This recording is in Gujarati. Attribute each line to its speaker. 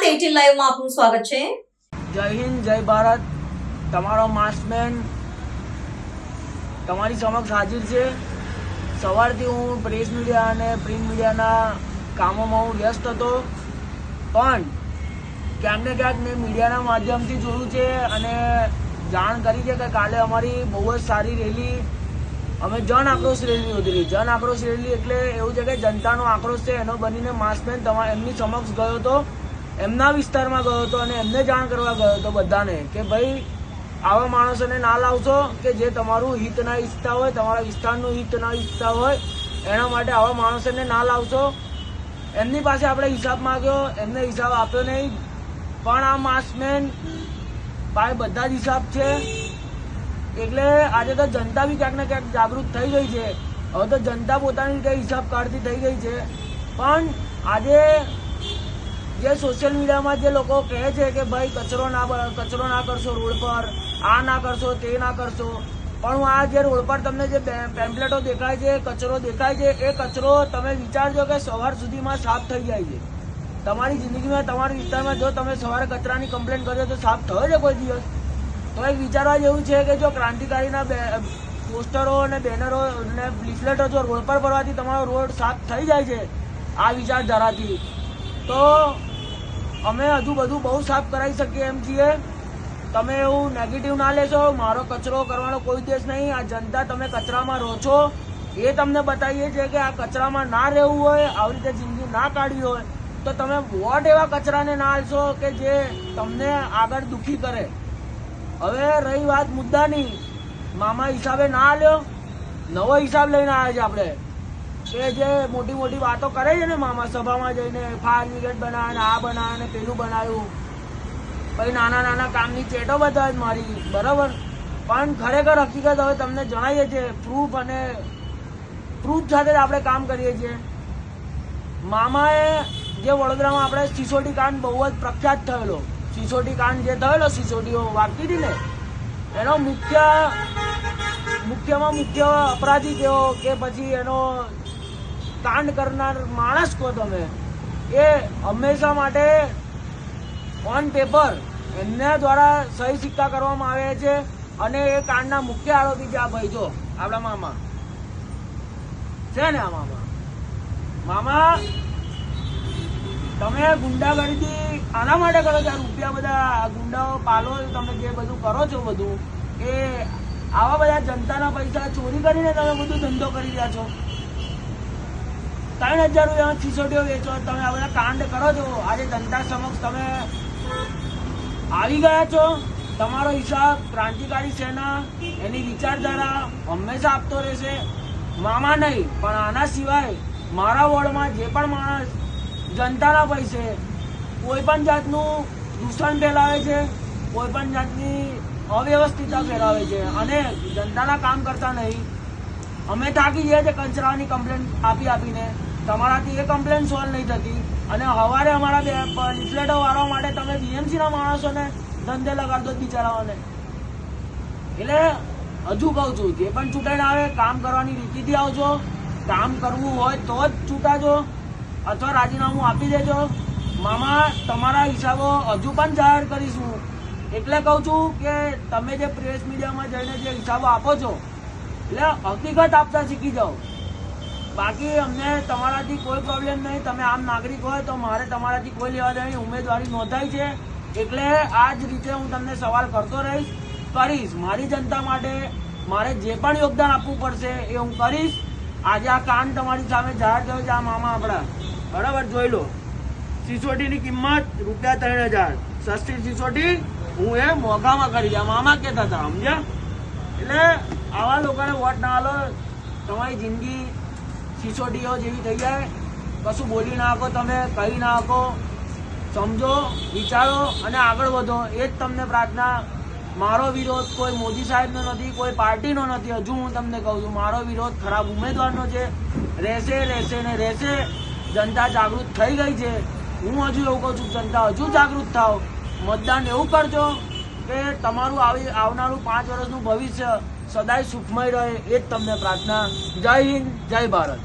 Speaker 1: ગુજરાત 18 લાઈવ માં આપનું સ્વાગત છે।
Speaker 2: જય હિન્દ, જય ભારત। તમારો માસમેન તમારી સમક્ષ હાજર છે। સવારથી હું પ્રેસ મીડિયા અને પ્રિન્ટ મીડિયાના કામોમાં હું વ્યસ્ત હતો, પણ ક્યાંક ને ક્યાંક મેં મીડિયાના માધ્યમથી જોયું છે અને જાણ કરી છે કે કાલે અમારી બહુ જ સારી રેલી, અમે જન આક્રોશ રેલી યોજેલી। જન આક્રોશ રેલી એટલે એવું છે કે જનતાનો આક્રોશ છે એનો બનીને માસમેન એમની સમક્ષ ગયો હતો, એમના વિસ્તારમાં ગયો હતો અને એમને જાણ કરવા ગયો હતો બધાને કે ભાઈ આવા માણસોને ના લાવશો કે જે તમારું હિત ના ઈચ્છતા હોય, તમારા વિસ્તારનું હિત ના ઈચ્છતા હોય, એના માટે આવા માણસોને ના લાવશો। એમની પાસે આપણે હિસાબ માંગ્યો, એમને હિસાબ આપ્યો નહીં, પણ આ માસમેન ભાઈ બધા જ હિસાબ છે। એટલે આજે તો જનતા બી ક્યાંક ને ક્યાંક જાગૃત થઈ ગઈ છે। હવે તો જનતા પોતાની રીતે હિસાબ કાઢતી થઈ ગઈ છે, પણ આજે જે સોશિયલ મીડિયામાં જે લોકો કહે છે કે ભાઈ કચરો ના કરશો રોડ પર, આ ના કરશો, તે ના કરશો, પણ હું આ જે રોડ પર તમને જે પેમ્પલેટો દેખાય છે, કચરો દેખાય છે, એ કચરો તમે વિચારજો કે સવાર સુધીમાં સાફ થઈ જાય છે। તમારી જિંદગીમાં, તમારા વિસ્તારમાં જો તમે સવારે કચરાની કમ્પ્લેન કરજો તો સાફ થયો છે કોઈ દિવસ? તો એક વિચારવા જેવું છે કે જો ક્રાંતિકારીના પોસ્ટરો અને બેનરો અને લિફલેટો જો રોડ પર ભરવાથી તમારો રોડ સાફ થઈ જાય છે આ વિચારધારાથી, તો અમે હજુ બધું બહુ સાફ કરાવી શકીએ એમ છીએ। તમે એવું નેગેટિવ ના લેશો। મારો કચરો કરવાનો કોઈ ઉદ્દેશ નહીં। આ જનતા તમે કચરામાં રહો છો એ તમને બતાવીએ છીએ કે આ કચરામાં ના રહેવું હોય, આવી રીતે જિંદગી ના કાઢવી હોય તો તમે વોટ એવા કચરાને ના આલશો કે જે તમને આગળ દુઃખી કરે। હવે રહી વાત મુદ્દાની, મામા હિસાબે ના આલ્યો, નવો હિસાબ લઈને આવ્યા છે આપણે કે જે મોટી મોટી વાતો કરે છે ને મામા, સભામાં જઈને ફાયર બ્રિગેડ બનાવે, આ બનાવે ને પેલું બનાવ્યું, પછી નાના નાના કામની ચેટો બતાવે મારી, બરાબર, પણ ખરેખર હકીકત હવે તમને જણાવીએ છીએ પ્રૂફ સાથે જ આપણે કામ કરીએ છીએ। મામાએ જે વડોદરામાં આપણે સિસોટી કાંડ બહુ જ પ્રખ્યાત થયેલો, સિસોટી કાંડ જે થયેલો, સિસોટીઓ વાગતી હતી ને, એનો મુખ્યમાં મુખ્ય અપરાધી કેવો કે પછી એનો કાંડ કરનાર માણસ કહો તમે, એ હંમેશા માટે ઓન પેપર એમના દ્વારા સહી સિક્કા કરવામાં આવે છે અને એ કાંડના મુખ્ય આરોપી છે આ ભાઈ, જો આપણા મામા છે ને, આ મામા તમે ગુંડાગર્દી આના માટે કરો છો, રૂપિયા બધા ગુંડાઓ પાલો, તમે જે બધું કરો છો બધું એ આવા બધા જનતાના પૈસા ચોરી કરીને તમે બધું ધંધો કરી રહ્યા છો। 3000 રૂપિયામાં સિસોટીઓ વેચો, તમે આ બધા કાંડ કરો છો, આજે જનતા સમક્ષ તમે આવી ગયા છો। તમારો હિસાબ ક્રાંતિકારી સેના એની વિચારધારા હંમેશા આપતો રહેશે, મામા નહીં પણ આના સિવાય મારા વોર્ડમાં જે પણ માણસ જનતાના પૈસે કોઈ પણ જાતનું દૂષણ ફેલાવે છે, કોઈ પણ જાતની અવ્યવસ્થિતતા ફેલાવે છે અને જનતાના કામ કરતા નહીં, અમે થાકી ગયા છે કચરાની કમ્પ્લેન આપીને, તમારાથી એ કમ્પ્લેન સોલ્વ નહીં થતી અને સવારે અમારા લિફલેટો વાળવા માટે તમે બીએમસીના માણસોને ધંધે લગાડતો જ બિચારાઓને। એટલે હજુ કહું છું, જે પણ ચૂંટાઈને આવે કામ કરવાની રીતિથી આવજો, કામ કરવું હોય તો જ ચૂંટાજો અથવા રાજીનામું આપી દેજો। મામા તમારા હિસાબો હજુ પણ જાહેર કરીશું, એટલે કહું છું કે તમે જે પ્રેસ મીડિયામાં જઈને જે હિસાબો આપો છો એટલે હકીકત આપતા શીખી જાઓ। બાકી અમને તમારાથી કોઈ પ્રોબ્લેમ નહીં, તમે આમ નાગરિક હોય તો મારે તમારાથી કોઈ લેવા દેવાની, ઉમેદવારી નોંધાઈ છે એટલે આ જ રીતે હું તમને સવાલ કરતો કરીશ। મારી જનતા માટે મારે જે પણ યોગદાન આપવું પડશે એ હું કરીશ। આજે આ કાંડ તમારી સામે જાહેર થયો છે, આ મામા આપણા, બરાબર, જોઈ લો, સિસોટીની કિંમત ₹3000, સસ્તી સિસોટી હું એ મોંઘામાં કરી દે, મામા કહેતા હતા, સમજ્યા? એટલે આવા લોકોને વોટ ના આલો, તમારી જિંદગી સિસોટીઓ જેવી થઈ જાય, કશું બોલી ના શકો, તમે કહી ના શકો, સમજો, વિચારો અને આગળ વધો, એ જ તમને પ્રાર્થના। મારો વિરોધ કોઈ મોદી સાહેબનો નથી, કોઈ પાર્ટીનો નથી, હજુ હું તમને કહું છું, મારો વિરોધ ખરાબ ઉમેદવારનો છે, રહેશે ને રહેશે। જનતા જાગૃત થઈ ગઈ છે, હું હજુ એવું કહું છું, જનતા હજુ જાગૃત થાવ, મતદાન એવું કરજો કે તમારું આવનારું 5 વર્ષનું ભવિષ્ય સદાય સુખમય રહે, એ જ તમને પ્રાર્થના। જય હિન્દ, જય ભારત।